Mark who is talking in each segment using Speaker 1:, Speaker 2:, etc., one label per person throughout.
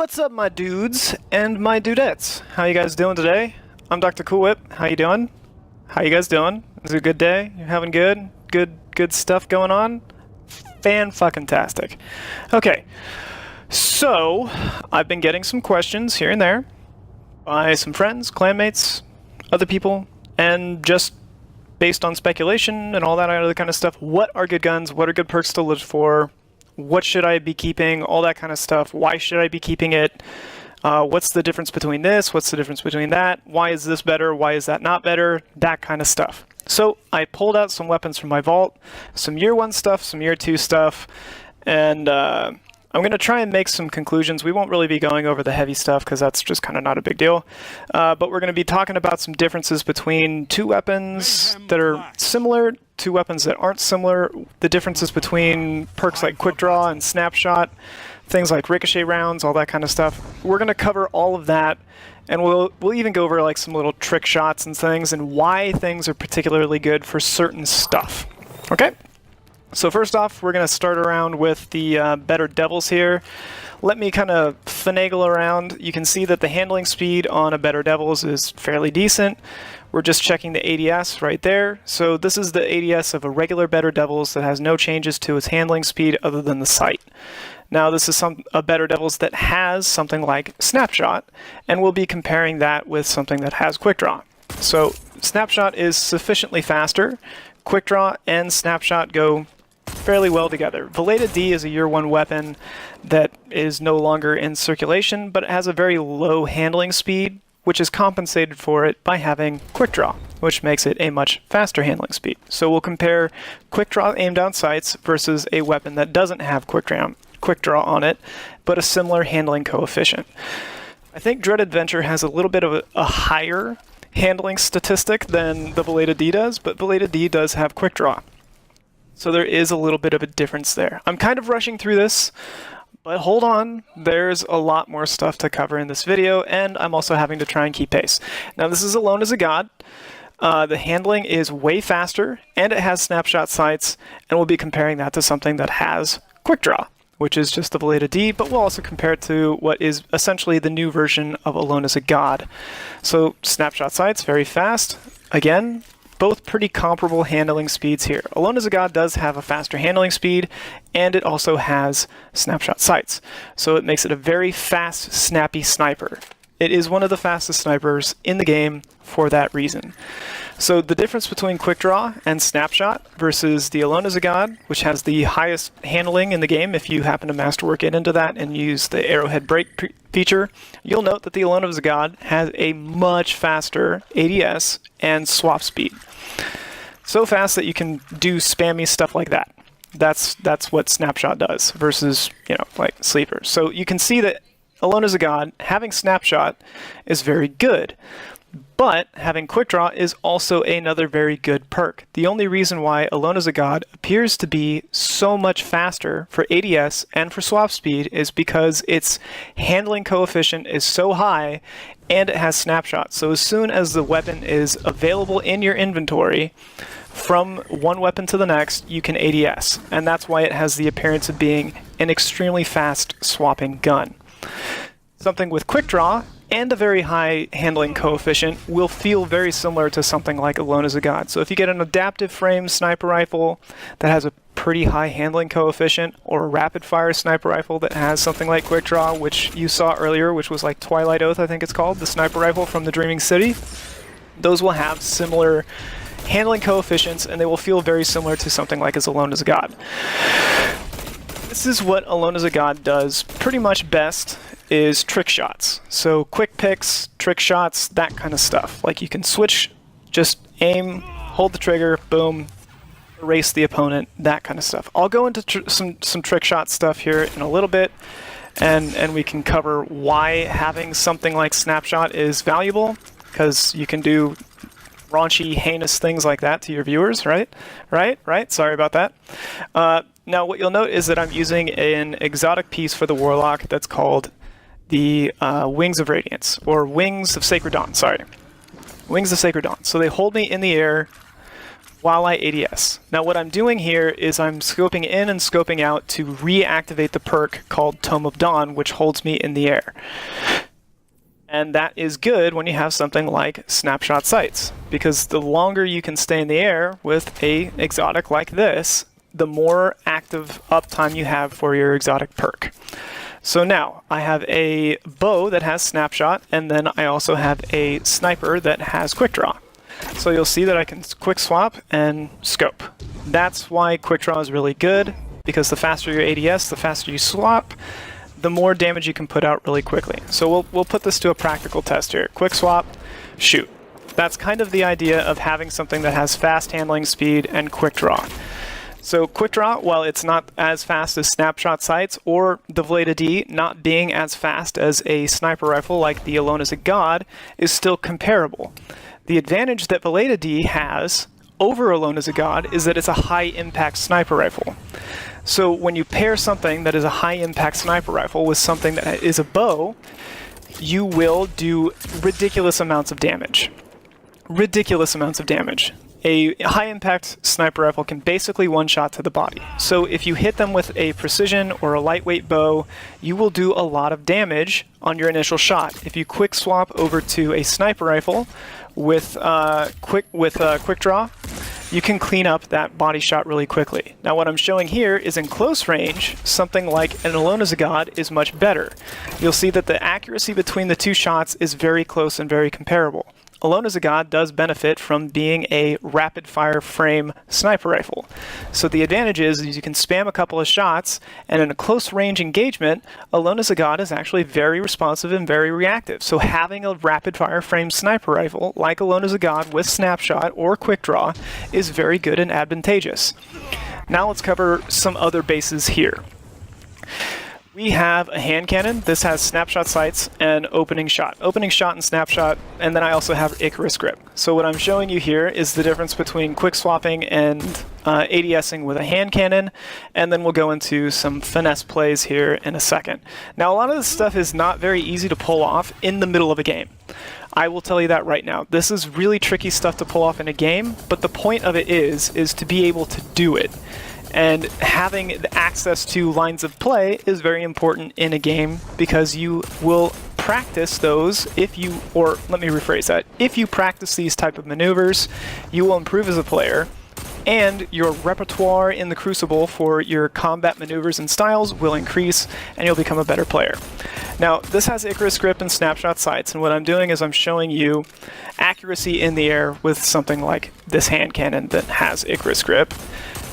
Speaker 1: What's up, my dudes and my dudettes? How you guys doing today? I'm Dr. Cool Whip. How you doing? How you guys doing? Is it a good day? You having good? Good stuff going on? Fan-fucking-tastic. Okay, so I've been getting some questions here and there by some friends, clanmates, other people, and just based on speculation and all that other kind of stuff. What are good guns? What are good perks to live for? What should I be keeping? All that kind of stuff. Why should I be keeping it? What's the difference between this? What's the difference between that? Why is this better? Why is that not better? That kind of stuff. So I pulled out some weapons from my vault, some year 1 stuff, some year 2 stuff, and I'm going to try and make some conclusions. We won't really be going over the heavy stuff because that's just kind of not a big deal. But we're going to be talking about some differences between two weapons that are similar, two weapons that aren't similar, the differences between perks like Quick Draw and Snapshot, things like ricochet rounds, all that kind of stuff. We're going to cover all of that, and we'll even go over like some little trick shots and things and why things are particularly good for certain stuff. Okay? So first off, we're going to start around with the Better Devils here. Let me kind of finagle around. You can see that the handling speed on a Better Devils is fairly decent. We're just checking the ADS right there. So this is the ADS of a regular Better Devils that has no changes to its handling speed other than the sight. Now this is a Better Devils that has something like Snapshot, and we'll be comparing that with something that has Quick Draw. So Snapshot is sufficiently faster. Quick Draw and Snapshot go fairly well together. Veleta D is a year 1 weapon that is no longer in circulation, but it has a very low handling speed, which is compensated for it by having Quick Draw, which makes it a much faster handling speed. So we'll compare Quick Draw aimed down sights versus a weapon that doesn't have Quick Draw on it, but a similar handling coefficient. I think Dread Adventure has a little bit of a higher handling statistic than the Veleta D does, but Veleta D does have Quick Draw. So there is a little bit of a difference there. I'm kind of rushing through this, but hold on, there's a lot more stuff to cover in this video, and I'm also having to try and keep pace. Now this is Alone as a God. The handling is way faster, and it has Snapshot sights, and we'll be comparing that to something that has Quick Draw, which is just the Veleta D, but we'll also compare it to what is essentially the new version of Alone as a God. So Snapshot sights, very fast. Again, both pretty comparable handling speeds here. Alone as a God does have a faster handling speed, and it also has Snapshot sights. So it makes it a very fast, snappy sniper. It is one of the fastest snipers in the game for that reason. So the difference between Quick Draw and Snapshot versus the Alone as a God, which has the highest handling in the game, if you happen to masterwork it into that and use the Arrowhead Break feature, you'll note that the Alone as a God has a much faster ADS and swap speed. So fast that you can do spammy stuff like that. That's what Snapshot does versus, like Sleepers. So you can see that Alone as a God, having Snapshot is very good. But having Quick Draw is also another very good perk. The only reason why Alone as a God appears to be so much faster for ADS and for swap speed is because its handling coefficient is so high and it has Snapshot. So as soon as the weapon is available in your inventory, from one weapon to the next, you can ADS. And that's why it has the appearance of being an extremely fast swapping gun. Something with Quick Draw and a very high handling coefficient will feel very similar to something like Alone as a God. So if you get an adaptive frame sniper rifle that has a pretty high handling coefficient, or a rapid fire sniper rifle that has something like Quick Draw, which you saw earlier, which was like Twilight Oath, I think it's called, the sniper rifle from the Dreaming City, those will have similar handling coefficients, and they will feel very similar to something like Alone as a God. This is what Alone as a God does pretty much best, is trick shots. So quick picks, trick shots, that kind of stuff. Like you can switch, just aim, hold the trigger, boom, erase the opponent, that kind of stuff. I'll go into some trick shot stuff here in a little bit, and we can cover why having something like Snapshot is valuable, because you can do raunchy, heinous things like that to your viewers, right? Right? Sorry about that. Now what you'll note is that I'm using an exotic piece for the Warlock that's called the Wings of Radiance, or Wings of Sacred Dawn, sorry. Wings of Sacred Dawn. So they hold me in the air while I ADS. Now what I'm doing here is I'm scoping in and scoping out to reactivate the perk called Tome of Dawn, which holds me in the air. And that is good when you have something like Snapshot Sights, because the longer you can stay in the air with a exotic like this, the more active uptime you have for your exotic perk. So now I have a bow that has Snapshot, and then I also have a sniper that has Quick Draw. So you'll see that I can quick swap and scope. That's why Quick Draw is really good, because the faster your ADS, the faster you swap, the more damage you can put out really quickly. So we'll put this to a practical test here. Quick swap, shoot. That's kind of the idea of having something that has fast handling speed and quick draw. So quick draw, while it's not as fast as Snapshot Sights or the Valeta D not being as fast as a sniper rifle like the Alone as a God, is still comparable. The advantage that Valeta D has over Alone as a God is that it's a high impact sniper rifle. So when you pair something that is a high impact sniper rifle with something that is a bow, you will do ridiculous amounts of damage. Ridiculous amounts of damage. A high impact sniper rifle can basically one shot to the body. So if you hit them with a precision or a lightweight bow, you will do a lot of damage on your initial shot. If you quick swap over to a sniper rifle with quick draw, you can clean up that body shot really quickly. Now what I'm showing here is in close range, something like an Alone as a God is much better. You'll see that the accuracy between the two shots is very close and very comparable. Alone as a God does benefit from being a rapid fire frame sniper rifle. So the advantage is you can spam a couple of shots, and in a close range engagement, Alone as a God is actually very responsive and very reactive. So having a rapid fire frame sniper rifle like Alone as a God with Snapshot or Quick Draw is very good and advantageous. Now let's cover some other bases here. We have a hand cannon. This has Snapshot Sights and opening shot. Opening shot and snapshot, and then I also have Icarus Grip. So what I'm showing you here is the difference between quick swapping and ADSing with a hand cannon, and then we'll go into some finesse plays here in a second. Now a lot of this stuff is not very easy to pull off in the middle of a game. I will tell you that right now. This is really tricky stuff to pull off in a game, but the point of it is to be able to do it. And having the access to lines of play is very important in a game, because you will practice those if you practice these type of maneuvers, you will improve as a player, and your repertoire in the Crucible for your combat maneuvers and styles will increase, and you'll become a better player. Now, this has Icarus Grip and Snapshot Sights, and what I'm doing is I'm showing you accuracy in the air with something like this hand cannon that has Icarus Grip,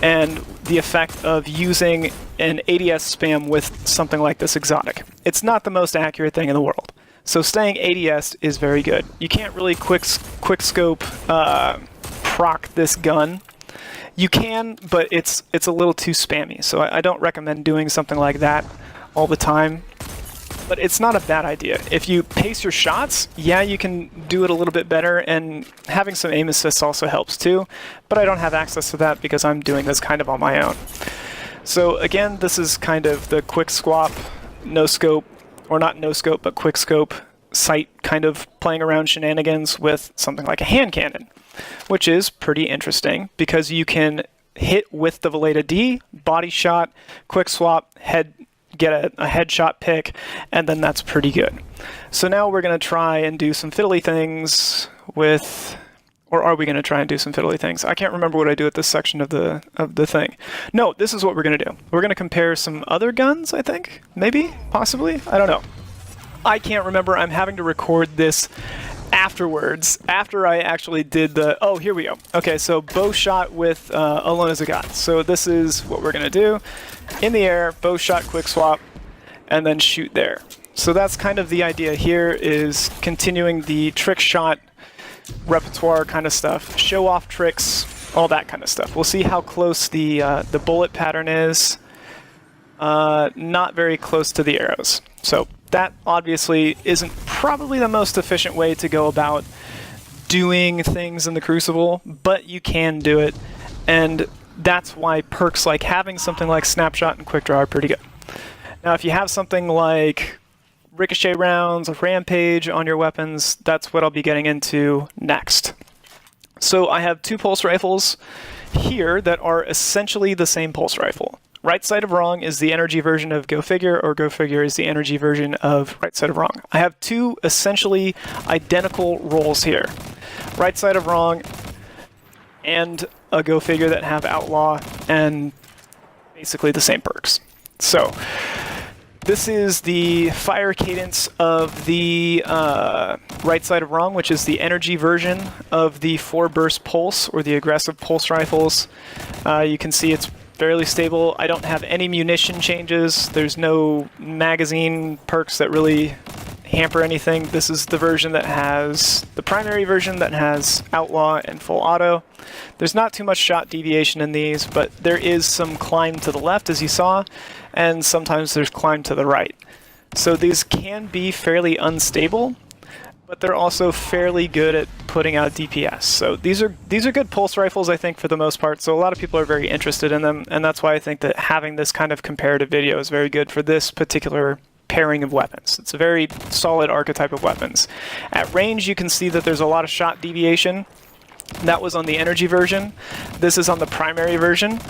Speaker 1: and the effect of using an ADS spam with something like this exotic. It's not the most accurate thing in the world, so staying ADS is very good. You can't really quick scope proc this gun. You can, but it's a little too spammy, so I don't recommend doing something like that all the time. But it's not a bad idea. If you pace your shots, yeah, you can do it a little bit better, and having some aim assists also helps too, but I don't have access to that because I'm doing this kind of on my own. So again, this is kind of the quick swap, no scope, or not no scope, but quick scope sight kind of playing around shenanigans with something like a hand cannon, which is pretty interesting because you can hit with the Valeta D, body shot, quick swap, get a headshot pick, and then that's pretty good. So now we're going to try and do some fiddly things with, or are we going to try and do some fiddly things? I can't remember what I do at this section of the thing. No, this is what we're going to do. We're going to compare some other guns, I think, maybe, possibly, I don't know. I can't remember. I'm having to record this afterwards, after I actually did the, oh, here we go. Okay, so bow shot with Alone as a God. So this is what we're going to do. In the air, bow shot, quick swap, and then shoot there. So that's kind of the idea here, is continuing the trick shot repertoire kind of stuff, show off tricks, all that kind of stuff. We'll see how close the bullet pattern is. Not very close to the arrows. So that obviously isn't probably the most efficient way to go about doing things in the Crucible, but you can do it, and that's why perks like having something like Snapshot and Quick Draw are pretty good. Now if you have something like Ricochet rounds or Rampage on your weapons, that's what I'll be getting into next. So I have two pulse rifles here that are essentially the same pulse rifle. Right Side of Wrong is the energy version of Go Figure, or Go Figure is the energy version of Right Side of Wrong. I have two essentially identical rolls here. Right Side of Wrong and a Go Figure that have Outlaw and basically the same perks. So this is the fire cadence of the Right Side of Wrong, which is the energy version of the 4-burst pulse, or the aggressive pulse rifles. You can see it's fairly stable. I don't have any munition changes. There's no magazine perks that really hamper anything. This is the version that has, the primary version that has Outlaw and full auto. There's not too much shot deviation in these, but there is some climb to the left, as you saw, and sometimes there's climb to the right. So these can be fairly unstable, but they're also fairly good at putting out DPS. So these are good pulse rifles, I think, for the most part. So a lot of people are very interested in them, and that's why I think that having this kind of comparative video is very good for this particular pairing of weapons. It's a very solid archetype of weapons. At range, you can see that there's a lot of shot deviation. That was on the energy version. This is on the primary version.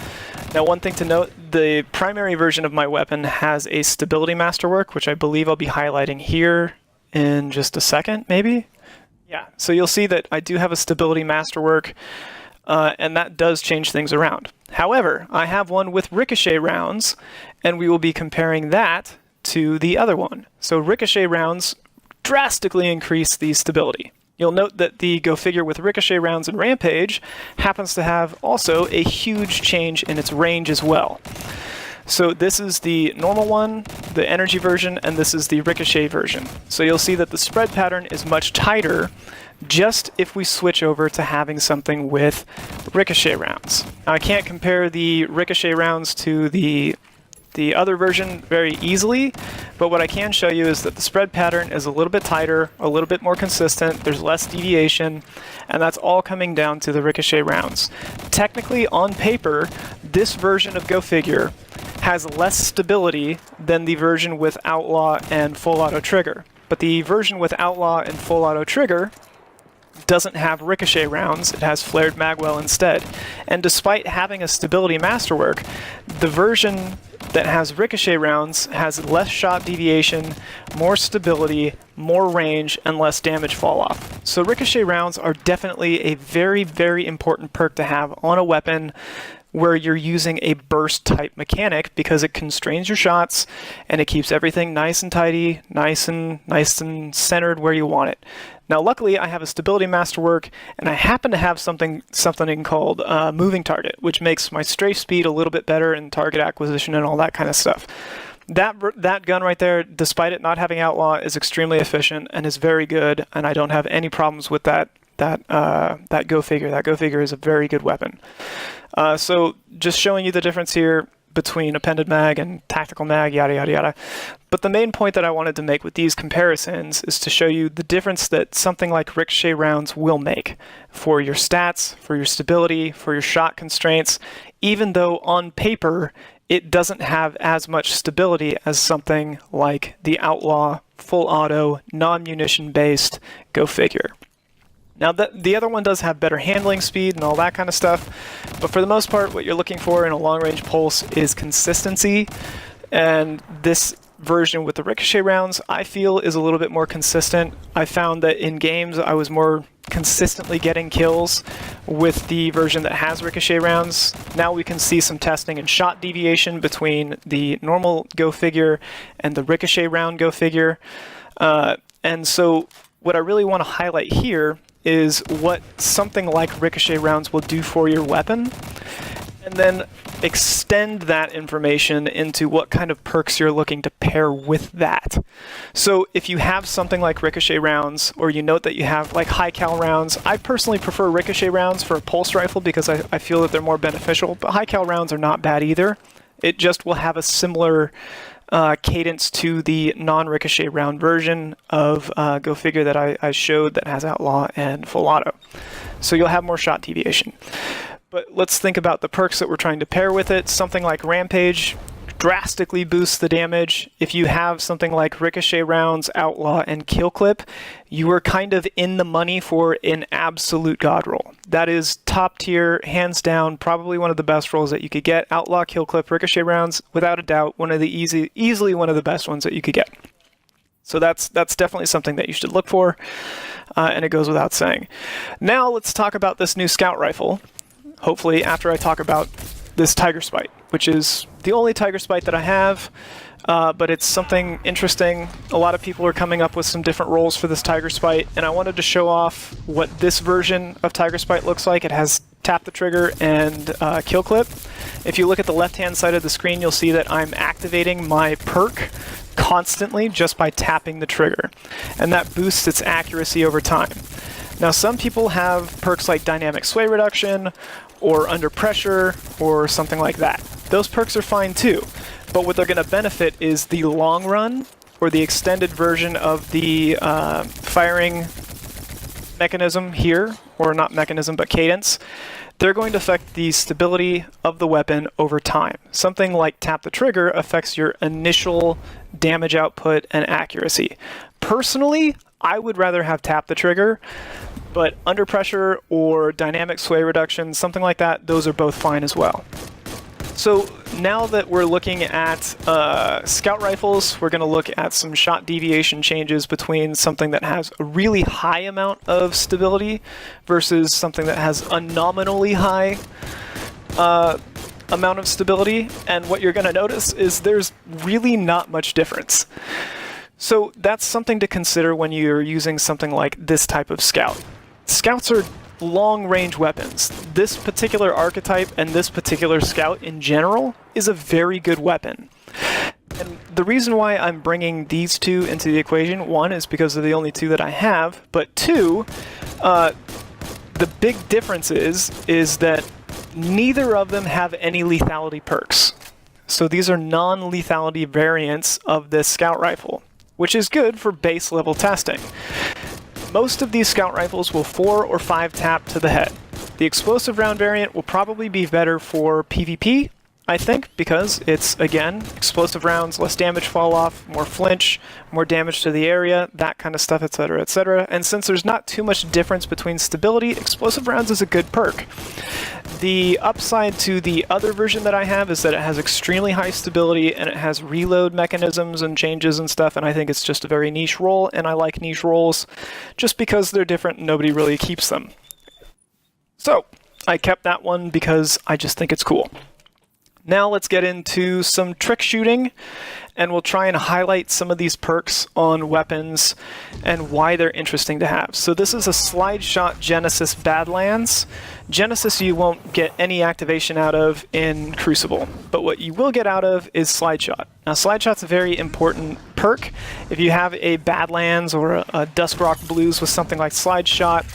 Speaker 1: Now, one thing to note, the primary version of my weapon has a stability masterwork, which I believe I'll be highlighting here in just a second, maybe? Yeah, so you'll see that I do have a stability masterwork, and that does change things around. However, I have one with ricochet rounds, and we will be comparing that to the other one. So ricochet rounds drastically increase the stability. You'll note that the Go Figure with ricochet rounds in Rampage happens to have also a huge change in its range as well. So this is the normal one, the energy version, and this is the ricochet version. So you'll see that the spread pattern is much tighter just if we switch over to having something with ricochet rounds. Now, I can't compare the ricochet rounds to the other version very easily, but what I can show you is that the spread pattern is a little bit tighter, a little bit more consistent, there's less deviation, and that's all coming down to the ricochet rounds. Technically, on paper, this version of Go Figure has less stability than the version with Outlaw and full auto trigger, but the version with Outlaw and full auto trigger doesn't have ricochet rounds, it has flared magwell instead. And despite having a stability masterwork, the version that has ricochet rounds has less shot deviation, more stability, more range, and less damage fall off. So ricochet rounds are definitely a very, very important perk to have on a weapon where you're using a burst type mechanic, because it constrains your shots and it keeps everything nice and tidy, nice and centered where you want it. Now, luckily, I have a stability masterwork, and I happen to have something called moving target, which makes my strafe speed a little bit better and target acquisition and all that kind of stuff. That gun right there, despite it not having Outlaw, is extremely efficient and is very good, and I don't have any problems with that Go Figure. That Go Figure is a very good weapon. So just showing you the difference here between appended mag and tactical mag, yada, yada, yada. But the main point that I wanted to make with these comparisons is to show you the difference that something like ricochet rounds will make for your stats, for your stability, for your shot constraints, even though on paper it doesn't have as much stability as something like the Outlaw, full auto, non-munition based Go Figure. Now, the other one does have better handling speed and all that kind of stuff, but for the most part, what you're looking for in a long-range pulse is consistency, and this version with the ricochet rounds, I feel, is a little bit more consistent. I found that in games, I was more consistently getting kills with the version that has ricochet rounds. Now we can see some testing and shot deviation between the normal Go Figure and the ricochet round Go Figure. And so what I really want to highlight here is what something like ricochet rounds will do for your weapon, and then extend that information into what kind of perks you're looking to pair with that. So if you have something like ricochet rounds, or you note that you have like high cal rounds, I personally prefer ricochet rounds for a pulse rifle because I feel that they're more beneficial, but high cal rounds are not bad either. It just will have a similar cadence to the non-ricochet round version of Go Figure that I showed that has Outlaw and full auto. So you'll have more shot deviation. But let's think about the perks that we're trying to pair with it. Something like Rampage drastically boosts the damage. If you have something like Ricochet Rounds, Outlaw, and Kill Clip, you are kind of in the money for an absolute god roll. That is top tier, hands down, probably one of the best rolls that you could get. Outlaw, Kill Clip, Ricochet Rounds, without a doubt, one of the easily one of the best ones that you could get. So that's definitely something that you should look for, and it goes without saying. Now let's talk about this new scout rifle, hopefully after I talk about this Tiger Spite, which is the only Tiger Spite that I have, but it's something interesting. A lot of people are coming up with some different rolls for this Tiger Spite, and I wanted to show off what this version of Tiger Spite looks like. It has tap the trigger and kill clip. If you look at the left-hand side of the screen, you'll see that I'm activating my perk constantly just by tapping the trigger, and that boosts its accuracy over time. Now, some people have perks like dynamic sway reduction or under pressure or something like that. Those perks are fine too, but what they're going to benefit is the long run or the extended version of the firing mechanism here, or not mechanism but cadence. They're going to affect the stability of the weapon over time. Something like tap the trigger affects your initial damage output and accuracy. Personally, I would rather have tap the trigger, but under pressure or dynamic sway reduction, something like that, those are both fine as well. So now that we're looking at scout rifles, we're going to look at some shot deviation changes between something that has a really high amount of stability versus something that has a nominally high amount of stability. And what you're going to notice is there's really not much difference. So that's something to consider when you're using something like this type of scout. Scouts are long-range weapons. This particular archetype and this particular scout in general is a very good weapon. And the reason why I'm bringing these two into the equation, one, is because they're the only two that I have, but two, the big difference is that neither of them have any lethality perks. So these are non-lethality variants of this scout rifle, which is good for base level testing. Most of these scout rifles will 4 or 5 tap to the head. The explosive round variant will probably be better for PvP, I think, because it's, again, explosive rounds, less damage fall off, more flinch, more damage to the area, that kind of stuff, etc., etc. And since there's not too much difference between stability, explosive rounds is a good perk. The upside to the other version that I have is that it has extremely high stability and it has reload mechanisms and changes and stuff, and I think it's just a very niche roll, and I like niche rolls just because they're different and nobody really keeps them. So, I kept that one because I just think it's cool. Now let's get into some trick shooting, and we'll try and highlight some of these perks on weapons and why they're interesting to have. So this is a Slide Shot Genesis Badlands. Genesis you won't get any activation out of in Crucible, but what you will get out of is Slide Shot. Now Slide Shot's a very important perk. If you have a Badlands or a Duskrock Blues with something like Slide Shot,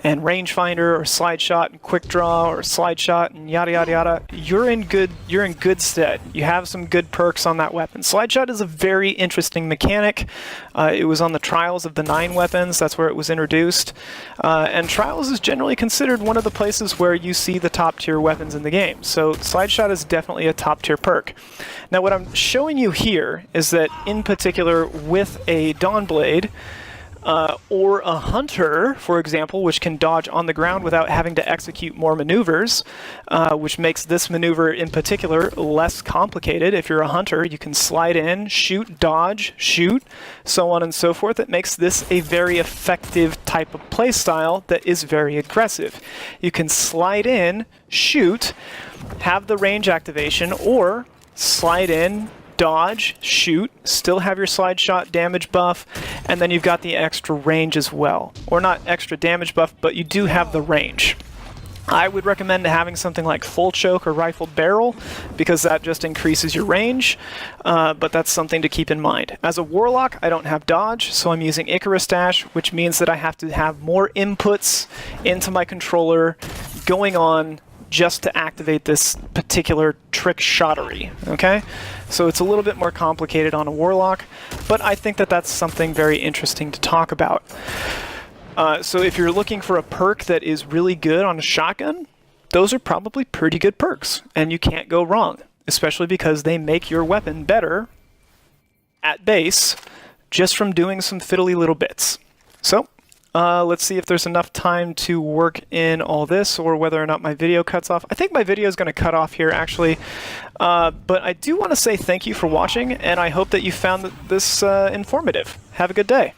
Speaker 1: and Rangefinder or Slide Shot and Quick Draw or Slide Shot and yada yada yada, you're in good stead. You have some good perks on that weapon. Slide Shot is a very interesting mechanic. It was on the Trials of the 9 weapons. That's where it was introduced. And Trials is generally considered one of the places where you see the top tier weapons in the game. So Slide Shot is definitely a top tier perk. Now what I'm showing you here is that in particular with a Dawnblade, or a Hunter, for example, which can dodge on the ground without having to execute more maneuvers, which makes this maneuver in particular less complicated. If you're a Hunter, you can slide in, shoot, dodge, shoot, so on and so forth. It makes this a very effective type of playstyle that is very aggressive. You can slide in, shoot, have the range activation, or slide in, dodge, shoot, still have your Slide Shot damage buff, and then you've got the extra range as well. Or not extra damage buff, but you do have the range. I would recommend having something like Full Choke or Rifled Barrel, because that just increases your range, but that's something to keep in mind. As a Warlock, I don't have dodge, so I'm using Icarus Dash, which means that I have to have more inputs into my controller going on just to activate this particular trick shottery, okay? So it's a little bit more complicated on a Warlock, but I think that that's something very interesting to talk about. So if you're looking for a perk that is really good on a shotgun, those are probably pretty good perks, and you can't go wrong. especially because they make your weapon better at base just from doing some fiddly little bits. So let's see if there's enough time to work in all this or whether or not my video cuts off. I think my video is going to cut off here actually, but I do want to say thank you for watching, and I hope that you found this informative. Have a good day.